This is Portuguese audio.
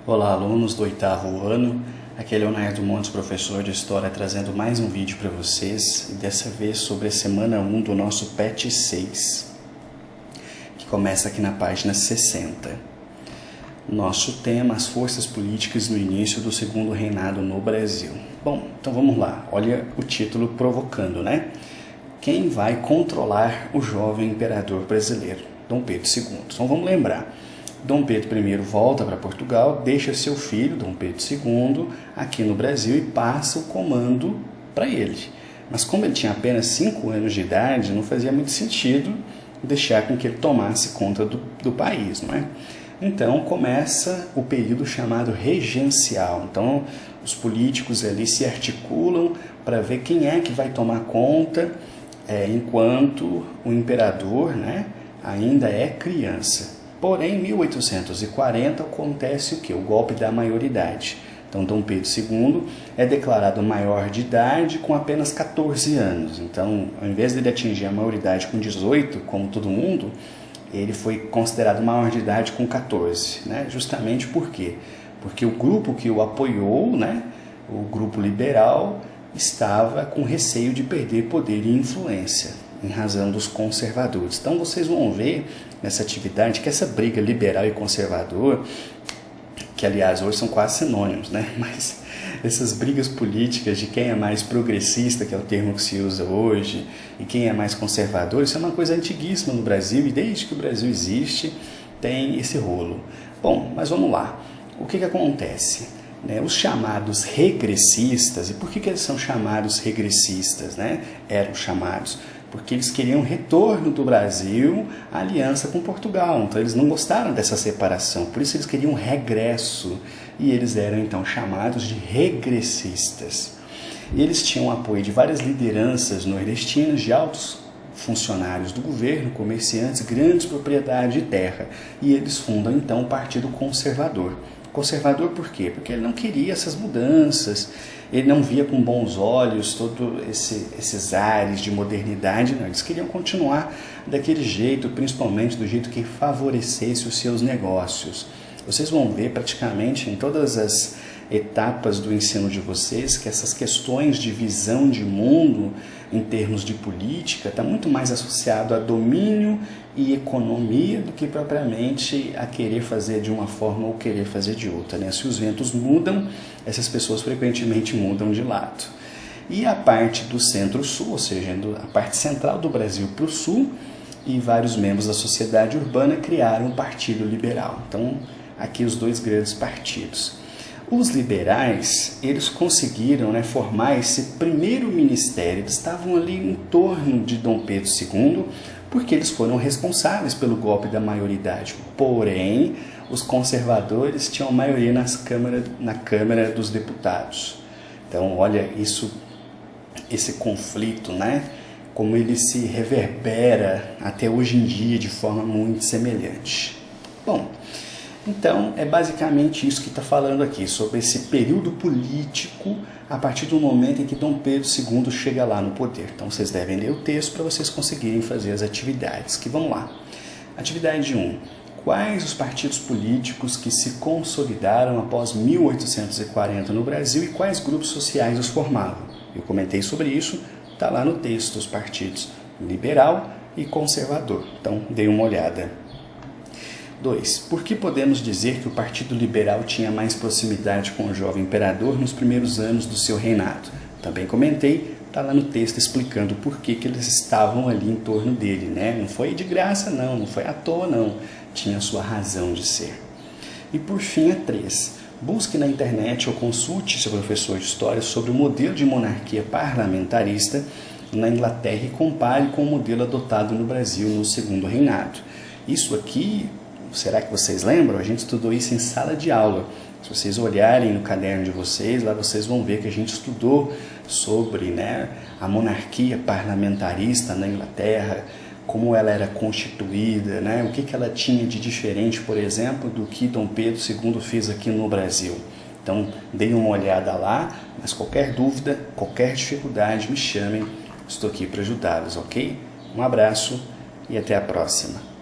Olá, alunos do 8º ano. Aqui é Leonardo Montes, professor de História, trazendo mais um vídeo para vocês, e dessa vez sobre a semana 1 do nosso PET 6, que começa aqui na página 60. Nosso tema, as forças políticas no início do segundo reinado no Brasil. Bom, então vamos lá. Olha o título provocando, né? Quem vai controlar o jovem imperador brasileiro? Dom Pedro II. Então vamos lembrar. Dom Pedro I volta para Portugal, deixa seu filho, Dom Pedro II, aqui no Brasil e passa o comando para ele. Mas como ele tinha apenas 5 anos de idade, não fazia muito sentido deixar com que ele tomasse conta do país, não é? Então começa o período chamado regencial. Então os políticos ali se articulam para ver quem é que vai tomar conta enquanto o imperador, né, ainda é criança. Porém, em 1840 acontece o quê? O golpe da maioridade. Então, Dom Pedro II é declarado maior de idade com apenas 14 anos. Então, ao invés de ele atingir a maioridade com 18, como todo mundo, ele foi considerado maior de idade com 14. Né? Justamente por quê? Porque o grupo que o apoiou, né, o grupo liberal, estava com receio de perder poder e influência, em razão dos conservadores. Então vocês vão ver nessa atividade que essa briga liberal e conservador, que aliás hoje são quase sinônimos, né? Mas essas brigas políticas de quem é mais progressista, que é o termo que se usa hoje, e quem é mais conservador, isso é uma coisa antiguíssima no Brasil, e desde que o Brasil existe tem esse rolo. Bom, mas vamos lá. O que acontece? Os chamados regressistas, e por que eles são chamados regressistas? Né? Eram chamados porque eles queriam retorno do Brasil à aliança com Portugal. Então eles não gostaram dessa separação, por isso eles queriam regresso, e eles eram então chamados de regressistas. E eles tinham o apoio de várias lideranças nordestinas, de altos funcionários do governo, comerciantes, grandes propriedades de terra, e eles fundam então o Partido Conservador. Conservador por quê? Porque ele não queria essas mudanças, ele não via com bons olhos todos esses ares de modernidade, não. Eles queriam continuar daquele jeito, principalmente do jeito que favorecesse os seus negócios. Vocês vão ver praticamente em todas as etapas do ensino de vocês que essas questões de visão de mundo em termos de política está muito mais associado a domínio e economia do que propriamente a querer fazer de uma forma ou querer fazer de outra, né? Se os ventos mudam, essas pessoas frequentemente mudam de lado. E a parte do centro-sul, ou seja, a parte central do Brasil para o sul, e vários membros da sociedade urbana criaram o Partido Liberal. Então, aqui os dois grandes partidos. Os liberais, eles conseguiram, né, formar esse primeiro ministério. Eles estavam ali em torno de Dom Pedro II, porque eles foram responsáveis pelo golpe da maioridade. Porém, os conservadores tinham maioria na Câmara dos Deputados. Então, olha esse conflito, né, como ele se reverbera até hoje em dia de forma muito semelhante. Bom, então, é basicamente isso que está falando aqui, sobre esse período político a partir do momento em que Dom Pedro II chega lá no poder. Então, vocês devem ler o texto para vocês conseguirem fazer as atividades. Que vamos lá. Atividade 1. Quais os partidos políticos que se consolidaram após 1840 no Brasil e quais grupos sociais os formavam? Eu comentei sobre isso, está lá no texto, os partidos liberal e conservador. Então, dê uma olhada. 2. Por que podemos dizer que o Partido Liberal tinha mais proximidade com o jovem imperador nos primeiros anos do seu reinado? Também comentei, está lá no texto explicando por que eles estavam ali em torno dele, né? Não foi de graça não foi à toa não, tinha sua razão de ser. E por fim, a 3. Busque na internet ou consulte seu professor de história sobre o modelo de monarquia parlamentarista na Inglaterra e compare com o modelo adotado no Brasil no segundo reinado. Isso aqui, será que vocês lembram? A gente estudou isso em sala de aula. Se vocês olharem no caderno de vocês, lá vocês vão ver que a gente estudou sobre, né, a monarquia parlamentarista na Inglaterra, como ela era constituída, né, o que ela tinha de diferente, por exemplo, do que Dom Pedro II fez aqui no Brasil. Então, deem uma olhada lá, mas qualquer dúvida, qualquer dificuldade, me chamem, estou aqui para ajudá-los, ok? Um abraço e até a próxima.